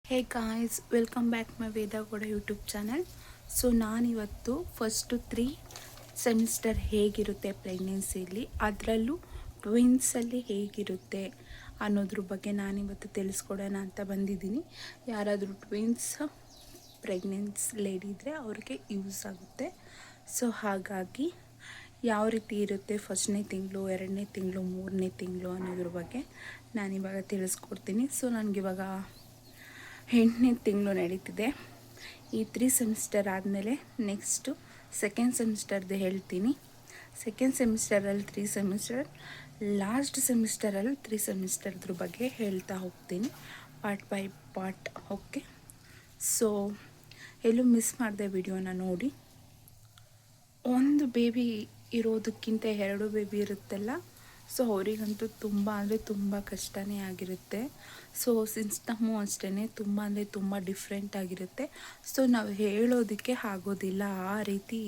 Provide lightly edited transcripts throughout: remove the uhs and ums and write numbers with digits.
Hey guys, welcome back my Veda Gowda YouTube channel. So ನಾನಿವತ್ತು first 3 semester ಹೇಗಿರುತ್ತೆ ಪ್ರೆಗ್ನೆನ್ಸಿಲಿ, ಅದರಲ್ಲೂ ಟ್ವಿನ್ಸಲ್ಲಿ ಹೇಗಿರುತ್ತೆ ಅನ್ನೋದ್ರ ಬಗ್ಗೆ ನಾನಿವತ್ತು ತಿಳಿಸ್ಕೊಡೋಣ ಅಂತ ಬಂದಿದ್ದೀನಿ. ಯಾರಾದರೂ ಟ್ವಿನ್ಸ್ ಪ್ರೆಗ್ನೆನ್ಸ್ ಲೇಡಿ ಇದ್ದರೆ ಅವ್ರಿಗೆ ಯೂಸ್ ಆಗುತ್ತೆ. ಸೊ ಹಾಗಾಗಿ ಯಾವ ರೀತಿ ಇರುತ್ತೆ ಫಸ್ಟ್ನೇ ತಿಂಗಳು, 2ನೇ ತಿಂಗಳು, 3ನೇ ತಿಂಗಳು ಅನ್ನೋದ್ರ ಬಗ್ಗೆ ನಾನಿವಾಗ ತಿಳಿಸ್ಕೊಡ್ತೀನಿ. ಸೊ ನನಗಿವಾಗ 8ನೇ ತಿಂಗಳು ನಡೀತಿದೆ. ಈ 3 ಸೆಮಿಸ್ಟರ್ ಆದಮೇಲೆ ನೆಕ್ಸ್ಟು ಸೆಕೆಂಡ್ ಸೆಮಿಸ್ಟರ್ದು ಹೇಳ್ತೀನಿ. ಸೆಕೆಂಡ್ ಸೆಮಿಸ್ಟರಲ್ಲಿ 3 ಸೆಮಿಸ್ಟರ್, ಲಾಸ್ಟ್ ಸೆಮಿಸ್ಟರಲ್ಲಿ 3 ಸೆಮಿಸ್ಟರ್ದ್ರ ಬಗ್ಗೆ ಹೇಳ್ತಾ ಹೋಗ್ತೀನಿ part by part. Okay, so ಎಲ್ಲೂ ಮಿಸ್ ಮಾಡಿದೆ ವಿಡಿಯೋನ ನೋಡಿ. ಒಂದು ಬೇಬಿ ಇರೋದಕ್ಕಿಂತ 2 ಬೇಬಿ ಇರುತ್ತಲ್ಲ, ಸೊ ಅವರಿಗಂತೂ ತುಂಬ ಅಂದರೆ ತುಂಬ ಕಷ್ಟನೇ ಆಗಿರುತ್ತೆ. ಸೊ ಸಿಸ್ಟಮ್ಮು ಅಷ್ಟೇ ತುಂಬ ಅಂದರೆ ತುಂಬ ಡಿಫ್ರೆಂಟ್ ಆಗಿರುತ್ತೆ. ಸೊ ನಾವು ಹೇಳೋದಕ್ಕೆ ಆಗೋದಿಲ್ಲ, ಆ ರೀತಿ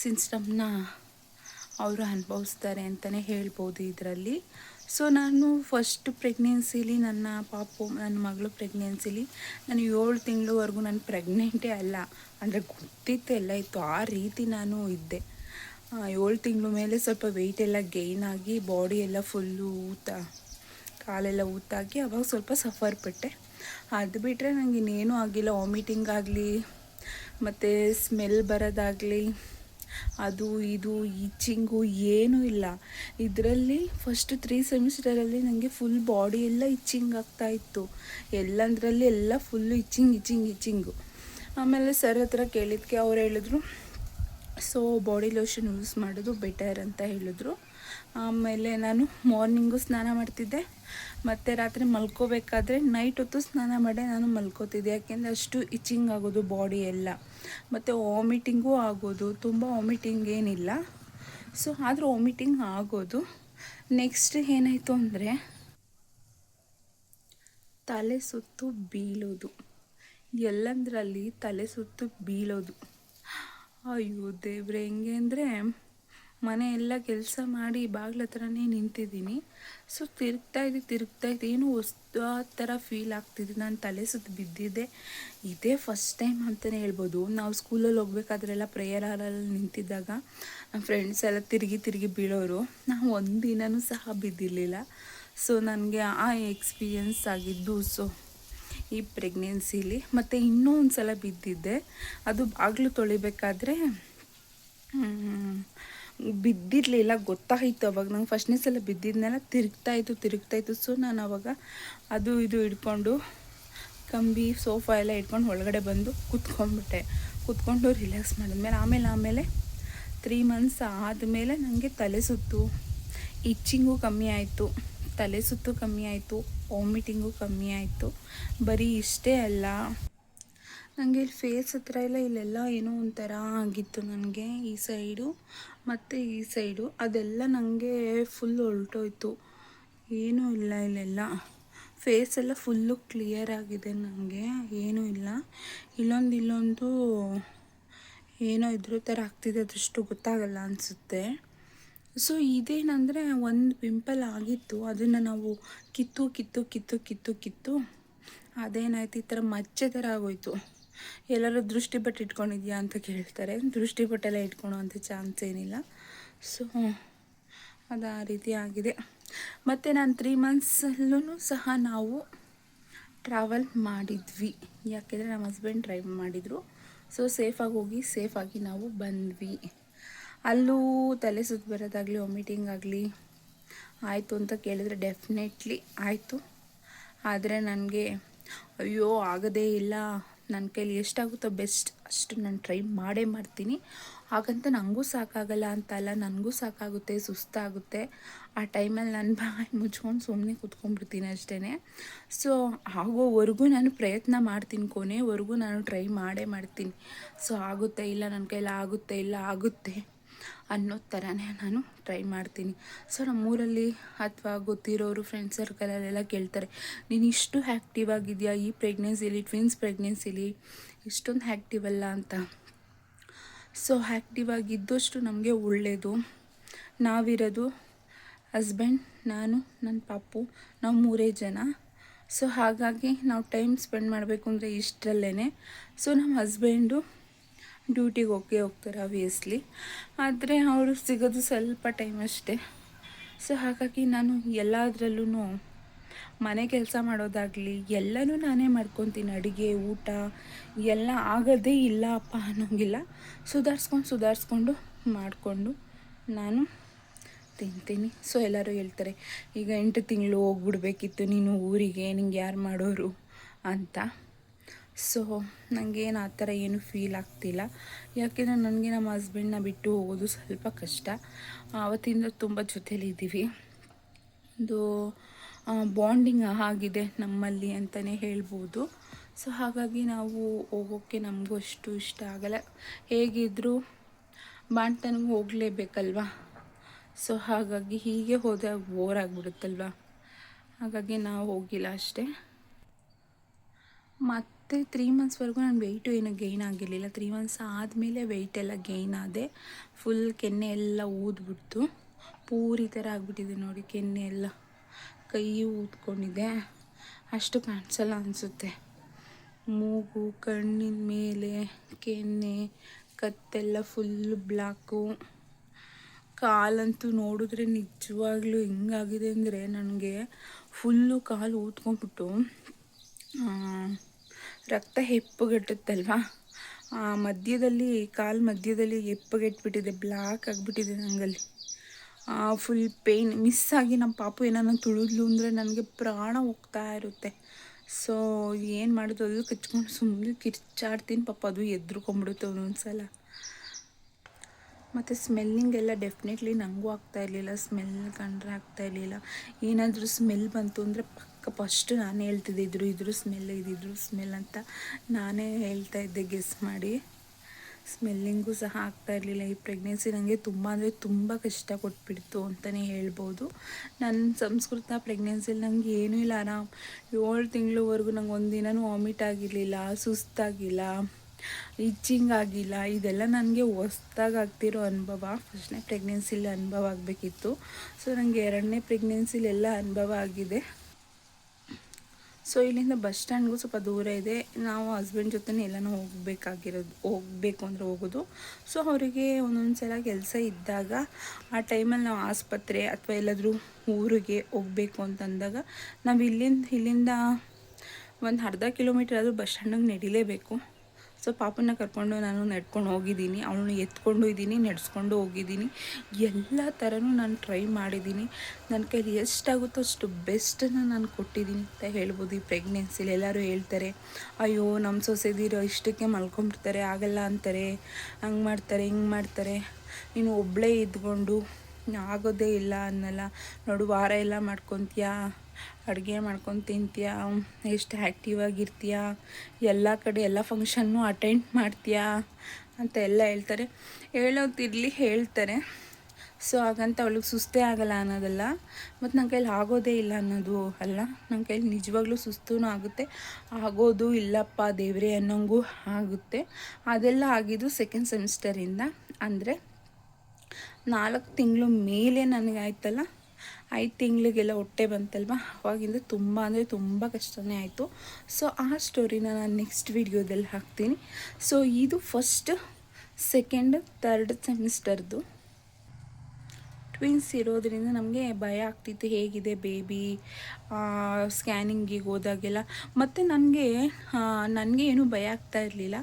ಸಿಸ್ಟಮ್ನ ಅವರು ಅನುಭವಿಸ್ತಾರೆ ಅಂತಲೇ ಹೇಳ್ಬೋದು ಇದರಲ್ಲಿ. ಸೊ ನಾನು ಫಸ್ಟ್ ಪ್ರೆಗ್ನೆನ್ಸಿಲಿ ನನ್ನ ಮಗಳು ಪ್ರೆಗ್ನೆನ್ಸಿಲಿ ನಾನು 7 ತಿಂಗಳವರೆಗೂ ನಾನು ಪ್ರೆಗ್ನೆಂಟೇ ಅಲ್ಲ, ಅಂದರೆ ಗೊತ್ತಿತ್ತು ಎಲ್ಲ ಇತ್ತು, ಆ ರೀತಿ ನಾನು ಇದ್ದೆ. 7 ತಿಂಗಳ ಮೇಲೆ ಸ್ವಲ್ಪ ವೆಯ್ಟ್ ಎಲ್ಲ ಗೈನ್ ಆಗಿ ಬಾಡಿ ಎಲ್ಲ ಫುಲ್ಲು ಕಾಲೆಲ್ಲ ಊತಾಗಿ ಅವಾಗ ಸ್ವಲ್ಪ ಸಫರ್ ಪಟ್ಟೆ. ಅದು ಬಿಟ್ಟರೆ ನನಗೆ ಇನ್ನೇನೂ ಆಗಿಲ್ಲ. ವಾಮಿಟಿಂಗ್ ಆಗಲಿ ಮತ್ತು ಸ್ಮೆಲ್ ಬರೋದಾಗಲಿ, ಅದು ಇದು ಈಚಿಂಗು ಏನೂ ಇಲ್ಲ. ಇದರಲ್ಲಿ ಫಸ್ಟ್ 3 ಸೆಮಿಸ್ಟರಲ್ಲಿ ನನಗೆ ಫುಲ್ ಬಾಡಿ ಎಲ್ಲ ಇಚ್ಚಿಂಗ್ ಆಗ್ತಾಯಿತ್ತು. ಎಲ್ಲಂದ್ರಲ್ಲಿ ಎಲ್ಲ ಫುಲ್ಲು ಇಚ್ಚಿಂಗು. ಆಮೇಲೆ ಸರ್ ಹತ್ರ ಕೇಳಿದ್ದಕ್ಕೆ ಅವ್ರು ಹೇಳಿದ್ರು, ಸೊ ಬಾಡಿ ಲೋಷನ್ ಯೂಸ್ ಮಾಡೋದು ಬೆಟರ್ ಅಂತ ಹೇಳಿದ್ರು. ಆಮೇಲೆ ನಾನು ಮಾರ್ನಿಂಗು ಸ್ನಾನ ಮಾಡ್ತಿದ್ದೆ, ಮತ್ತು ರಾತ್ರಿ ಮಲ್ಕೋಬೇಕಾದ್ರೆ ನೈಟ್ ಹೊತ್ತು ಸ್ನಾನ ಮಾಡಿ ನಾನು ಮಲ್ಕೋತಿದ್ದೆ. ಯಾಕೆಂದರೆ ಅಷ್ಟು ಇಚ್ಚಿಂಗ್ ಆಗೋದು ಬಾಡಿ ಎಲ್ಲ, ಮತ್ತು ವಾಮಿಟಿಂಗೂ ಆಗೋದು. ತುಂಬ ವಾಮಿಟಿಂಗ್ ಏನಿಲ್ಲ, ಸೊ ಆದರೂ ವಾಮಿಟಿಂಗ್ ಆಗೋದು. ನೆಕ್ಸ್ಟ್ ಏನಾಯಿತು ಅಂದರೆ ತಲೆ ಸುತ್ತು ಬೀಳೋದು, ಎಲ್ಲಂದ್ರಲ್ಲಿ ತಲೆ ಸುತ್ತು ಬೀಳೋದು. ಅಯ್ಯೋ ದೇವ್ರೆ, ಹೆಂಗೆ ಅಂದರೆ ಮನೆ ಎಲ್ಲ ಕೆಲಸ ಮಾಡಿ ಬಾಗ್ಲ ಹತ್ರನೇ ನಿಂತಿದ್ದೀನಿ. ಸೊ ತಿರುಗ್ತಾ ಇದ್ದು ಏನೋ ಹೊಸ್ದು ಥರ ಫೀಲ್ ಆಗ್ತಿದೆ. ನಾನು ತಲೆ ಸುತ್ತು ಬಿದ್ದಿದ್ದೆ ಇದೇ ಫಸ್ಟ್ ಟೈಮ್ ಅಂತಲೇ ಹೇಳ್ಬೋದು. ನಾವು ಸ್ಕೂಲಲ್ಲಿ ಹೋಗ್ಬೇಕಾದ್ರೆಲ್ಲ ಪ್ರೇಯರ್ ಹಾಲಲ್ಲಿ ನಿಂತಿದ್ದಾಗ ನಮ್ಮ ಫ್ರೆಂಡ್ಸ್ ಎಲ್ಲ ತಿರುಗಿ ಬೀಳೋರು, ನಾವು ಒಂದಿನವೂ ಸಹ ಬಿದ್ದಿರಲಿಲ್ಲ. ಸೊ ನನಗೆ ಆ ಎಕ್ಸ್ಪೀರಿಯನ್ಸ್ ಆಗಿದ್ದು ಸೊ ಈ ಪ್ರೆಗ್ನೆನ್ಸಿಲಿ. ಮತ್ತು ಇನ್ನೂ ಒಂದು ಸಲ ಬಿದ್ದಿದ್ದೆ, ಅದು ಬಾಗಿಲು ತೊಳಿಬೇಕಾದ್ರೆ ಬಿದ್ದಿರಲಿಲ್ಲ, ಗೊತ್ತಾಯಿತು ಅವಾಗ ನಂಗೆ. ಫಸ್ಟ್ನೇ ಸಲ ಬಿದ್ದಿದ್ನೆಲ್ಲ ತಿರುಗ್ತಾ ಇತ್ತು. ಸೊ ನಾನು ಅವಾಗ ಅದು ಇದು ಹಿಡ್ಕೊಂಡು ಕಂಬಿ ಸೋಫಾ ಎಲ್ಲ ಇಟ್ಕೊಂಡು ಒಳಗಡೆ ಬಂದು ಕೂತ್ಕೊಂಡು ರಿಲ್ಯಾಕ್ಸ್ ಮಾಡಿದ್ಮೇಲೆ ಆಮೇಲೆ 3 ಮಂತ್ಸ್ ಆದಮೇಲೆ ನನಗೆ ತಲೆ ಸುತ್ತು, ಇಚ್ಚಿಂಗು ಕಮ್ಮಿ ಆಯಿತು, ತಲೆ ಸುತ್ತು ಕಮ್ಮಿ ಆಯಿತು, ವಾಮಿಟಿಂಗು ಕಮ್ಮಿ ಆಯಿತು. ಬರೀ ಇಷ್ಟೇ ಅಲ್ಲ, ನನಗೆ ಇಲ್ಲಿ ಫೇಸ್ ಹತ್ರ ಎಲ್ಲ ಇಲ್ಲೆಲ್ಲ ಏನೋ ಒಂಥರ ಆಗಿತ್ತು ನನಗೆ, ಈ ಸೈಡು ಮತ್ತು ಈ ಸೈಡು. ಅದೆಲ್ಲ ನನಗೆ ಫುಲ್ ಹೊರಟೋಯ್ತು, ಏನೂ ಇಲ್ಲ ಇಲ್ಲೆಲ್ಲ. ಫೇಸೆಲ್ಲ ಫುಲ್ಲು ಕ್ಲಿಯರ್ ಆಗಿದೆ ನನಗೆ, ಏನೂ ಇಲ್ಲ. ಇಲ್ಲೊಂದು ಏನೋ ಇದ್ರ ಥರ ಆಗ್ತಿದೆ, ಅದಷ್ಟು ಗೊತ್ತಾಗಲ್ಲ ಅನಿಸುತ್ತೆ. ಸೊ ಇದೇನಂದರೆ ಒಂದು ಪಿಂಪಲ್ ಆಗಿತ್ತು, ಅದನ್ನು ನಾವು ಕಿತ್ತು ಅದೇನಾಯ್ತು, ಈ ಥರ ಮಚ್ಚೆ ಥರ ಆಗೋಯ್ತು. ಎಲ್ಲರೂ ದೃಷ್ಟಿ ಬಟ್ಟೆ ಇಟ್ಕೊಂಡಿದ್ಯಾ ಅಂತ ಕೇಳ್ತಾರೆ. ದೃಷ್ಟಿ ಬಟ್ಟೆಲ್ಲ ಇಟ್ಕೊಳೋ ಅಂಥ ಚಾನ್ಸ್ ಏನಿಲ್ಲ. ಸೊ ಅದು ಆ ರೀತಿ ಆಗಿದೆ. ಮತ್ತು ನಾನು 3 ಮಂತ್ಸಲ್ಲೂ ಸಹ ನಾವು ಟ್ರಾವೆಲ್ ಮಾಡಿದ್ವಿ, ಯಾಕೆಂದರೆ ನಮ್ಮ ಹಸ್ಬೆಂಡ್ ಡ್ರೈವ್ ಮಾಡಿದರು. ಸೊ ಸೇಫಾಗಿ ಹೋಗಿ ಸೇಫಾಗಿ ನಾವು ಬಂದ್ವಿ. ಅಲ್ಲೂ ತಲೆ ಸುತ್ತು ಬರೋದಾಗಲಿ ವಾಮಿಟಿಂಗ್ ಆಗಲಿ ಆಯಿತು ಅಂತ ಕೇಳಿದರೆ ಡೆಫಿನೆಟ್ಲಿ ಆಯಿತು. ಆದರೆ ನನಗೆ ಅಯ್ಯೋ ಆಗೋದೇ ಇಲ್ಲ, ನನ್ನ ಕೈಲಿ ಎಷ್ಟಾಗುತ್ತೋ ಬೆಸ್ಟ್ ಅಷ್ಟು ನಾನು ಟ್ರೈ ಮಾಡ್ತೀನಿ. ಹಾಗಂತ ನನಗೂ ಸಾಕಾಗಲ್ಲ ಅಂತಲ್ಲ, ನನಗೂ ಸಾಕಾಗುತ್ತೆ, ಸುಸ್ತಾಗುತ್ತೆ. ಆ ಟೈಮಲ್ಲಿ ನಾನು ಬಾಯಿ ಮುಚ್ಕೊಂಡು ಸುಮ್ಮನೆ ಕೂತ್ಕೊಂಡ್ಬಿಡ್ತೀನಿ ಅಷ್ಟೇ. ಸೊ ಆಗೋವರೆಗೂ ನಾನು ಪ್ರಯತ್ನ ಮಾಡ್ತೀನಿ, ಕೊನೆವರೆಗೂ ನಾನು ಟ್ರೈ ಮಾಡ್ತೀನಿ. ಸೊ ಆಗುತ್ತೆ ಇಲ್ಲ ನನ್ನ ಕೈಲಿ ಆಗುತ್ತೆ ಅನ್ನೋ ಥರನೇ ನಾನು ಟ್ರೈ ಮಾಡ್ತೀನಿ. ಸೊ ನಮ್ಮೂರಲ್ಲಿ ಅಥವಾ ಗೊತ್ತಿರೋರು ಫ್ರೆಂಡ್ಸ್ ಸರ್ಕಲಲ್ಲೆಲ್ಲ ಕೇಳ್ತಾರೆ, ನೀನು ಇಷ್ಟು ಆ್ಯಕ್ಟಿವ್ ಆಗಿದೆಯಾ ಈ ಪ್ರೆಗ್ನೆನ್ಸಿಲಿ, ಟ್ವಿನ್ಸ್ ಪ್ರೆಗ್ನೆನ್ಸಿಲಿ ಇಷ್ಟೊಂದು ಆ್ಯಕ್ಟಿವ್ ಅಲ್ಲ ಅಂತ. ಸೊ ಆ್ಯಕ್ಟಿವ್ ಆಗಿದ್ದಷ್ಟು ನಮಗೆ ಒಳ್ಳೆಯದು. ನಾವಿರೋದು ಹಸ್ಬೆಂಡ್, ನಾನು, ನನ್ನ ಪಾಪು, ನಾವು 3 ಜನ. ಸೊ ಹಾಗಾಗಿ ನಾವು ಟೈಮ್ ಸ್ಪೆಂಡ್ ಮಾಡಬೇಕು ಅಂದರೆ ಇಷ್ಟರಲ್ಲೇ. ಸೊ ನಮ್ಮ ಹಸ್ಬೆಂಡು ಡ್ಯೂಟಿಗೆ ಹೋಗ್ತಾರೆ ಆಬ್ವಿಯಸ್ಲಿ, ಆದರೆ ಅವರು ಸಿಗೋದು ಸ್ವಲ್ಪ ಟೈಮ್ ಅಷ್ಟೇ. ಸೊ ಹಾಗಾಗಿ ನಾನು ಎಲ್ಲದರಲ್ಲೂ ಮನೆ ಕೆಲಸ ಮಾಡೋದಾಗಲಿ ಎಲ್ಲನೂ ನಾನೇ ಮಾಡ್ಕೊತೀನಿ. ಅಡುಗೆ, ಊಟ ಎಲ್ಲ ಆಗೋದೇ ಇಲ್ಲ ಅಪ್ಪ ಅನ್ನೋಂಗಿಲ್ಲ. ಸುಧಾರಿಸ್ಕೊಂಡು ಮಾಡಿಕೊಂಡು ನಾನು ತಿಂತೀನಿ. ಸೊ ಎಲ್ಲರೂ ಹೇಳ್ತಾರೆ, ಈಗ 8 ತಿಂಗಳು ಹೋಗ್ಬಿಡ್ಬೇಕಿತ್ತು ನೀನು ಊರಿಗೆ, ನಿಂಗೆ ಯಾರು ಮಾಡೋರು ಅಂತ. ಸೊ ನನಗೇನು ಆ ಥರ ಏನು ಫೀಲ್ ಆಗ್ತಿಲ್ಲ. ಯಾಕೆಂದರೆ ನನಗೆ ನಮ್ಮ ಹಸ್ಬೆಂಡನ್ನ ಬಿಟ್ಟು ಹೋಗೋದು ಸ್ವಲ್ಪ ಕಷ್ಟ. ಆವತ್ತಿಂದ ತುಂಬ ಜೊತೆಲಿದ್ದೀವಿ. ಒಂದು ಬಾಂಡಿಂಗ್ ಆಗಿದೆ ನಮ್ಮಲ್ಲಿ ಅಂತಲೇ ಹೇಳ್ಬೋದು. ಸೊ ಹಾಗಾಗಿ ನಾವು ಹೋಗೋಕ್ಕೆ ನಮಗೂ ಅಷ್ಟು ಇಷ್ಟ ಆಗಲ್ಲ. ಹೇಗಿದ್ದರೂ ಬಾಣ್ತನಗೂ ಹೋಗಲೇಬೇಕಲ್ವ. ಸೊ ಹಾಗಾಗಿ ಹೀಗೆ ಹೋದಾಗ ಬೋರ್ ಆಗಿಬಿಡುತ್ತಲ್ವ. ಹಾಗಾಗಿ ನಾವು ಹೋಗಿಲ್ಲ ಅಷ್ಟೇ. ಮತ್ತು 3 ಮಂತ್ಸ್ವರೆಗೂ ನಾನು ವೆಯ್ಟು ಏನೂ ಗೈನ್ ಆಗಿರಲಿಲ್ಲ. 3 ಮಂತ್ಸ್ ಆದಮೇಲೆ ವೆಯ್ಟೆಲ್ಲ ಗೈನ್ ಆದೆ. ಫುಲ್ ಕೆನ್ನೆ ಎಲ್ಲ ಊದ್ಬಿಡ್ತು, ಪೂರಿ ಥರ ಆಗಿಬಿಟ್ಟಿದೆ ನೋಡಿ. ಕೆನ್ನೆ ಎಲ್ಲ ಕೈ ಊದ್ಕೊಂಡಿದೆ, ಅಷ್ಟು ಕಾಣಿಸಲ್ಲ ಅನಿಸುತ್ತೆ. ಮೂಗು, ಕಣ್ಣಿನ ಮೇಲೆ ಕೆನ್ನೆ, ಕತ್ತೆಲ್ಲ ಫುಲ್ ಬ್ಲ್ಯಾಕು. ಕಾಲಂತೂ ನೋಡಿದ್ರೆ ನಿಜವಾಗ್ಲೂ ಹೆಂಗಾಗಿದೆ ಅಂದರೆ ನನಗೆ ಫುಲ್ಲು ಕಾಲು ಊದ್ಕೊಂಡ್ಬಿಟ್ಟು ರಕ್ತ ಹೆಪ್ಪುಗಟ್ಟುತ್ತಲ್ವ, ಮಧ್ಯದಲ್ಲಿ ಕಾಲು ಮಧ್ಯದಲ್ಲಿ ಹೆಪ್ಪುಗೆಟ್ಬಿಟ್ಟಿದೆ, ಬ್ಲ್ಯಾಕ್ ಆಗಿಬಿಟ್ಟಿದೆ ನನಗಲ್ಲಿ. Full pain. ಮಿಸ್ ಆಗಿ ನಮ್ಮ ಪಾಪು ಏನಾನ ತುಳಿದ್ಲು ಅಂದರೆ ನನಗೆ ಪ್ರಾಣ ಹೋಗ್ತಾ ಇರುತ್ತೆ. ಸೊ ಏನು ಮಾಡೋದು, ಅದು ಕಚ್ಕೊಂಡು ಸುಮ್ಮನೆ ಕಿರ್ಚಾಡ್ತೀನಿ. ಪಾಪ ಅದು ಎದ್ರುಕೊಂಡ್ಬಿಡುತ್ತೆ ಒಂದೊಂದು ಸಲ. ಮತ್ತು ಸ್ಮೆಲ್ಲಿಂಗೆಲ್ಲ ಡೆಫಿನೆಟ್ಲಿ ನನಗೂ ಆಗ್ತಾಯಿರಲಿಲ್ಲ. ಸ್ಮೆಲ್ ಕಂಡ್ರೆ ಆಗ್ತಾಯಿರಲಿಲ್ಲ. ಏನಾದರೂ ಸ್ಮೆಲ್ ಬಂತು ಅಂದರೆ ಪಕ್ಕ ಫಸ್ಟು ನಾನೇ ಹೇಳ್ತಿದ್ದೆ, ಇದ್ರ ಸ್ಮೆಲ್ ಅಂತ ನಾನೇ ಹೇಳ್ತಾ ಇದ್ದೆ ಗೆಸ್ ಮಾಡಿ. ಸ್ಮೆಲ್ಲಿಂಗೂ ಸಹ ಆಗ್ತಾಯಿರಲಿಲ್ಲ. ಈ ಪ್ರೆಗ್ನೆನ್ಸಿ ನನಗೆ ತುಂಬ ಅಂದರೆ ತುಂಬ ಕಷ್ಟ ಕೊಟ್ಬಿಡ್ತು ಅಂತಲೇ ಹೇಳ್ಬೋದು. ನನ್ನ ಸಂಸ್ಕೃತ ಪ್ರೆಗ್ನೆನ್ಸಿಲಿ ನನಗೆ ಏನೂ ಇಲ್ಲ, ಆರಾಮ್ 7 ತಿಂಗಳವರೆಗೂ ನಂಗೆ ಒಂದಿನವೂ ವಾಮಿಟ್ ಆಗಿರಲಿಲ್ಲ, ಸುಸ್ತಾಗಿಲ್ಲ, ಇಚ್ಚಿಂಗ್ ಆಗಿಲ್ಲ. ಇದೆಲ್ಲ ನನಗೆ ಹೊಸ್ದಾಗಿ ಆಗ್ತಿರೋ ಅನುಭವ. ಫಸ್ಟ್ನೇ ಪ್ರೆಗ್ನೆನ್ಸಿಲಿ ಅನುಭವ ಆಗಬೇಕಿತ್ತು. ಸೊ ನನಗೆ 2ನೇ ಪ್ರೆಗ್ನೆನ್ಸಿಲೆಲ್ಲ ಅನುಭವ ಆಗಿದೆ. ಸೊ ಇಲ್ಲಿಂದ ಬಸ್ ಸ್ಟ್ಯಾಂಡ್ಗೂ ಸ್ವಲ್ಪ ದೂರ ಇದೆ. ನಾವು ಹಸ್ಬೆಂಡ್ ಜೊತೆ ಎಲ್ಲನೂ ಹೋಗಬೇಕು ಅಂದರೆ ಹೋಗೋದು. ಸೊ ಅವರಿಗೆ ಒಂದೊಂದು ಸಲ ಕೆಲಸ ಇದ್ದಾಗ ಆ ಟೈಮಲ್ಲಿ ನಾವು ಆಸ್ಪತ್ರೆ ಅಥವಾ ಎಲ್ಲಾದರೂ ಊರಿಗೆ ಹೋಗಬೇಕು ಅಂತಂದಾಗ ನಾವು ಇಲ್ಲಿಂದ ಒಂದು ಅರ್ಧ ಕಿಲೋಮೀಟರ್ ಆದರೂ ಬಸ್ ಸ್ಟ್ಯಾಂಡಿಗೆ ನಡಿಲೇಬೇಕು. ಸೊ ಪಾಪನ್ನ ಕರ್ಕೊಂಡು ನಾನು ನಡ್ಕೊಂಡು ಹೋಗಿದ್ದೀನಿ, ಅವಳನ್ನ ಎತ್ಕೊಂಡು ಇದ್ದೀನಿ, ನಡೆಸ್ಕೊಂಡು ಹೋಗಿದ್ದೀನಿ. ಎಲ್ಲ ಥರನೂ ನಾನು ಟ್ರೈ ಮಾಡಿದ್ದೀನಿ. ನನ್ನ ಕೈಲಿ ಎಷ್ಟಾಗುತ್ತೋ ಅಷ್ಟು ಬೆಸ್ಟನ್ನು ನಾನು ಕೊಟ್ಟಿದ್ದೀನಿ ಅಂತ ಹೇಳ್ಬೋದು. ಈ ಪ್ರೆಗ್ನೆನ್ಸಿಲಿ ಎಲ್ಲರೂ ಹೇಳ್ತಾರೆ, ಅಯ್ಯೋ ನಮ್ಮ ಸೊಸೆದಿರೋ ಇಷ್ಟಕ್ಕೆ ಮಲ್ಕೊಂಡ್ಬಿಡ್ತಾರೆ, ಆಗಲ್ಲ ಅಂತಾರೆ, ಹಂಗೆ ಮಾಡ್ತಾರೆ, ಹಿಂಗೆ ಮಾಡ್ತಾರೆ, ನೀನು ಒಬ್ಬಳೇ ಇದ್ಕೊಂಡು ಆಗೋದೇ ಇಲ್ಲ ಅನ್ನಲ್ಲ ನೋಡು, ವಾರ ಎಲ್ಲ ಮಾಡ್ಕೊತೀಯಾ, ಅಡುಗೆ ಮಾಡ್ಕೊಂಡು ತಿಂತೀಯಾ, ಎಷ್ಟು ಆ್ಯಕ್ಟಿವ್ ಆಗಿರ್ತೀಯ, ಎಲ್ಲ ಕಡೆ ಎಲ್ಲ ಫಂಕ್ಷನ್ನು ಅಟೆಂಡ್ ಮಾಡ್ತೀಯಾ ಅಂತ ಎಲ್ಲ ಹೇಳೋದಿರಲಿ, ಹೇಳ್ತಾರೆ. ಸೊ ಹಾಗಂತ ಅವಳಿಗೆ ಸುಸ್ತೇ ಆಗಲ್ಲ ಅನ್ನೋದಲ್ಲ, ಮತ್ತು ನನ್ನ ಕೈಲಿ ಆಗೋದೇ ಇಲ್ಲ ಅನ್ನೋದು ಅಲ್ಲ. ನನ್ನ ಕೈಲಿ ನಿಜವಾಗ್ಲೂ ಸುಸ್ತೂ ಆಗುತ್ತೆ, ಆಗೋದು ಇಲ್ಲಪ್ಪ ದೇವ್ರೆ ಅನ್ನೋಂಗೂ ಆಗುತ್ತೆ. ಅದೆಲ್ಲ ಆಗಿದ್ದು 2nd ಸೆಮಿಸ್ಟರಿಂದ, ಅಂದರೆ 4 ತಿಂಗಳು ಮೇಲೆ ನನಗೆ ಆಯ್ತಲ್ಲ, 5 ತಿಂಗಳಿಗೆಲ್ಲ ಹೊಟ್ಟೆ ಬಂತಲ್ವ, ಅವಾಗಿಂದ ತುಂಬ ಅಂದರೆ ತುಂಬ ಕಷ್ಟನೇ ಆಯಿತು. ಸೊ ಆ ಸ್ಟೋರಿನ ನಾನು ನೆಕ್ಸ್ಟ್ ವಿಡಿಯೋದಲ್ಲಿ ಹಾಕ್ತೀನಿ. ಸೊ ಇದು 1st, 2nd, 3rd ಸೆಮಿಸ್ಟರ್ದು. ಟ್ವಿನ್ಸ್ ಇರೋದ್ರಿಂದ ನಮಗೆ ಭಯ ಆಗ್ತಿತ್ತು, ಹೇಗಿದೆ ಬೇಬಿ ಸ್ಕ್ಯಾನಿಂಗಿಗೆ ಹೋದಾಗೆಲ್ಲ. ಮತ್ತು ನನಗೆ ಏನೂ ಭಯ ಆಗ್ತಾ ಇರಲಿಲ್ಲ.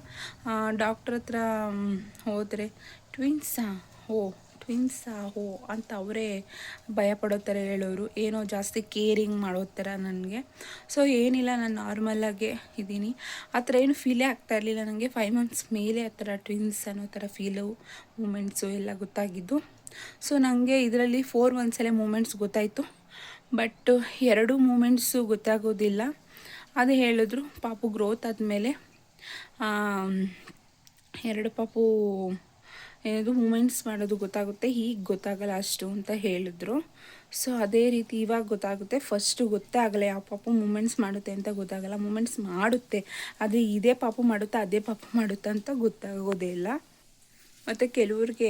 ಡಾಕ್ಟ್ರ್ ಹತ್ರ ಹೋದರೆ ಟ್ವಿನ್ಸಾ ಅಂತ ಅವರೇ ಭಯಪಡೋ ಥರ ಹೇಳೋರು, ಏನೋ ಜಾಸ್ತಿ ಕೇರಿಂಗ್ ಮಾಡೋ ಥರ ನನಗೆ. ಸೊ ಏನಿಲ್ಲ, ನಾನು ನಾರ್ಮಲಾಗೆ ಇದ್ದೀನಿ, ಆ ಥರ ಏನು ಫೀಲೇ ಆಗ್ತಾ ಇರಲಿಲ್ಲ ನನಗೆ. 5 ಮಂತ್ಸ್ ಮೇಲೆ ಆ ಥರ ಟ್ವಿನ್ಸ್ ಅನ್ನೋ ಥರ ಫೀಲು, ಮೂಮೆಂಟ್ಸು ಎಲ್ಲ ಗೊತ್ತಾಗಿದ್ದು. ಸೊ ನನಗೆ ಇದರಲ್ಲಿ 4 ಮಂತ್ಸಲ್ಲೇ ಮೂಮೆಂಟ್ಸ್ ಗೊತ್ತಾಯಿತು, ಬಟ್ 2 ಮೂಮೆಂಟ್ಸು ಗೊತ್ತಾಗೋದಿಲ್ಲ. ಅದೇ ಹೇಳಿದ್ರು, ಪಾಪು ಗ್ರೋತ್ ಆದಮೇಲೆ 2 ಪಾಪು ಏನಾದರೂ ಮೂಮೆಂಟ್ಸ್ ಮಾಡೋದು ಗೊತ್ತಾಗುತ್ತೆ, ಈಗ ಗೊತ್ತಾಗಲ್ಲ ಅಷ್ಟು ಅಂತ ಹೇಳಿದ್ರು. ಸೊ ಅದೇ ರೀತಿ ಇವಾಗ ಗೊತ್ತಾಗುತ್ತೆ. ಫಸ್ಟು ಗೊತ್ತೇ ಆಗಲ್ಲ ಯಾವ ಪಾಪು ಮೂಮೆಂಟ್ಸ್ ಮಾಡುತ್ತೆ ಅಂತ ಗೊತ್ತಾಗಲ್ಲ. ಮೂಮೆಂಟ್ಸ್ ಮಾಡುತ್ತೆ, ಆದರೆ ಇದೇ ಪಾಪು ಮಾಡುತ್ತಾ ಅದೇ ಪಾಪು ಮಾಡುತ್ತಾ ಅಂತ ಗೊತ್ತಾಗೋದೇ ಇಲ್ಲ. ಮತ್ತು ಕೆಲವ್ರಿಗೆ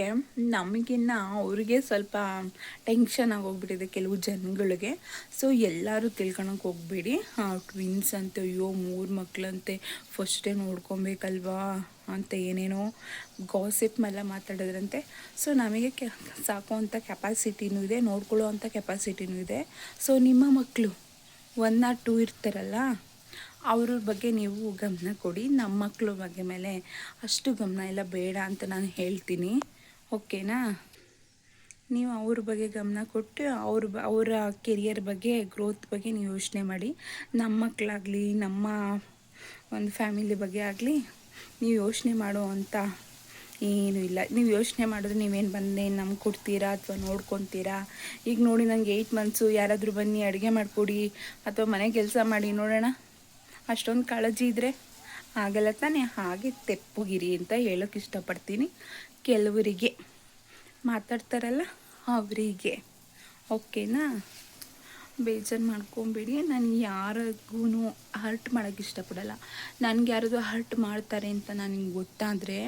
ನಮಗಿನ್ನ ಅವ್ರಿಗೆ ಸ್ವಲ್ಪ ಟೆನ್ಷನ್ ಆಗೋಗ್ಬಿಟ್ಟಿದೆ ಕೆಲವು ಜನಗಳಿಗೆ. ಸೊ ಎಲ್ಲರೂ ತಿಳ್ಕೊಳಕ್ಕೆ ಹೋಗ್ಬೇಡಿ. ಟ್ವಿನ್ಸ್ ಅಂತ ಅಯ್ಯೋ 3 ಮಕ್ಕಳಂತೆ ಫಸ್ಟೇ ನೋಡ್ಕೊಬೇಕಲ್ವಾ ಅಂತ ಏನೇನೋ ಗಾಸಿಪ್ ಮೇಲೆ ಮಾತಾಡಿದ್ರಂತೆ. ಸೊ ನಮಗೆ ಸಾಕೋ ಅಂಥ ಕೆಪಾಸಿಟಿನೂ ಇದೆ, ನೋಡ್ಕೊಳ್ಳೋ ಅಂಥ ಕೆಪಾಸಿಟಿನೂ ಇದೆ. ಸೊ ನಿಮ್ಮ ಮಕ್ಕಳು 1 or 2 ಇರ್ತಾರಲ್ಲ, ಅವ್ರ ಬಗ್ಗೆ ನೀವು ಗಮನ ಕೊಡಿ. ನಮ್ಮ ಮಕ್ಕಳ ಬಗ್ಗೆ ಮೇಲೆ ಅಷ್ಟು ಗಮನ ಎಲ್ಲ ಬೇಡ ಅಂತ ನಾನು ಹೇಳ್ತೀನಿ, ಓಕೆನಾ? ನೀವು ಅವ್ರ ಬಗ್ಗೆ ಗಮನ ಕೊಟ್ಟು ಅವರ ಕೆರಿಯರ್ ಬಗ್ಗೆ, ಗ್ರೋತ್ ಬಗ್ಗೆ ನೀವು ಯೋಚನೆ ಮಾಡಿ. ನಮ್ಮ ಮಕ್ಕಳಾಗಲಿ, ನಮ್ಮ ಒಂದು ಫ್ಯಾಮಿಲಿ ಬಗ್ಗೆ ಆಗಲಿ ನೀವು ಯೋಚನೆ ಮಾಡೋ ಅಂತ ಏನೂ ಇಲ್ಲ. ನೀವು ಯೋಚನೆ ಮಾಡಿದ್ರೆ ನೀವೇನು ಬಂದೆ ನಮ್ಗೆ ಕೊಡ್ತೀರಾ ಅಥವಾ ನೋಡ್ಕೊತೀರಾ? ಈಗ ನೋಡಿ, ನನಗೆ 8 ಮಂತ್ಸು ಯಾರಾದರೂ ಬನ್ನಿ ಅಡುಗೆ ಮಾಡಿಕೊಡಿ ಅಥವಾ ಮನೆ ಕೆಲಸ ಮಾಡಿ ನೋಡೋಣ, ಅಷ್ಟೊಂದು ಕಾಳಜಿ ಇದ್ದರೆ ಆಗಲ್ಲ ತಾನೇ. ಹಾಗೆ ತೆಪ್ಪಗಿರಿ ಅಂತ ಹೇಳೋಕ್ಕೆ ಇಷ್ಟಪಡ್ತೀನಿ ಕೆಲವರಿಗೆ, ಮಾತಾಡ್ತಾರಲ್ಲ ಅವರಿಗೆ, ಓಕೆನಾ? ಬೇಜಾರು ಮಾಡ್ಕೊಬೇಡಿ. ನಾನು ಯಾರಿಗೂ ಹರ್ಟ್ ಮಾಡೋಕ್ಕೆ ಇಷ್ಟಪಡಲ್ಲ. ನನಗೆ ಯಾರಾದರೂ ಹರ್ಟ್ ಮಾಡ್ತಾರೆ ಅಂತ ನನಗೆ ಗೊತ್ತಾದರೆ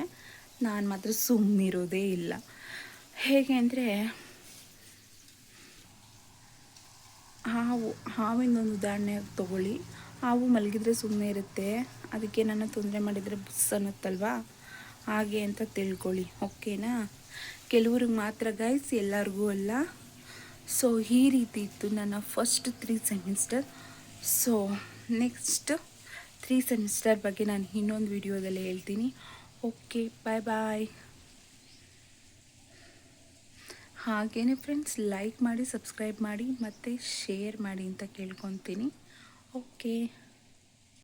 ನಾನು ಮಾತ್ರ ಸುಮ್ಮನಿರೋದೇ ಇಲ್ಲ. ಹೇಗೆ ಅಂದರೆ, ಹಾವಿಂದೊಂದು ಉದಾಹರಣೆ ತೊಗೊಳ್ಳಿ. ಹಾವು ಮಲಗಿದ್ರೆ ಸುಮ್ಮನೆ ಇರುತ್ತೆ, ಅದಕ್ಕೆ ನನ್ನ ತೊಂದರೆ ಮಾಡಿದರೆ ಬುಸ್ ಅನ್ನುತ್ತಲ್ವಾ, ಹಾಗೆ ಅಂತ ತಿಳ್ಕೊಳ್ಳಿ, ಓಕೆನಾ? ಕೆಲವ್ರಿಗೆ ಮಾತ್ರ ಗೈಸ್, ಎಲ್ಲರಿಗೂ ಅಲ್ಲ. ಸೊ ಈ ರೀತಿ ಇತ್ತು ನನ್ನ first 3 semester. So next 3 semester ಬಗ್ಗೆ ನಾನು ಇನ್ನೊಂದು ವಿಡಿಯೋದಲ್ಲಿ ಹೇಳ್ತೀನಿ. ಓಕೆ, ಬಾಯ್ ಬಾಯ್. ಹಾಗೇನೆ ಫ್ರೆಂಡ್ಸ್, ಲೈಕ್ ಮಾಡಿ, ಸಬ್ಸ್ಕ್ರೈಬ್ ಮಾಡಿ ಮತ್ತು ಶೇರ್ ಮಾಡಿ ಅಂತ ಕೇಳ್ಕೊತೀನಿ. ಓಕೆ.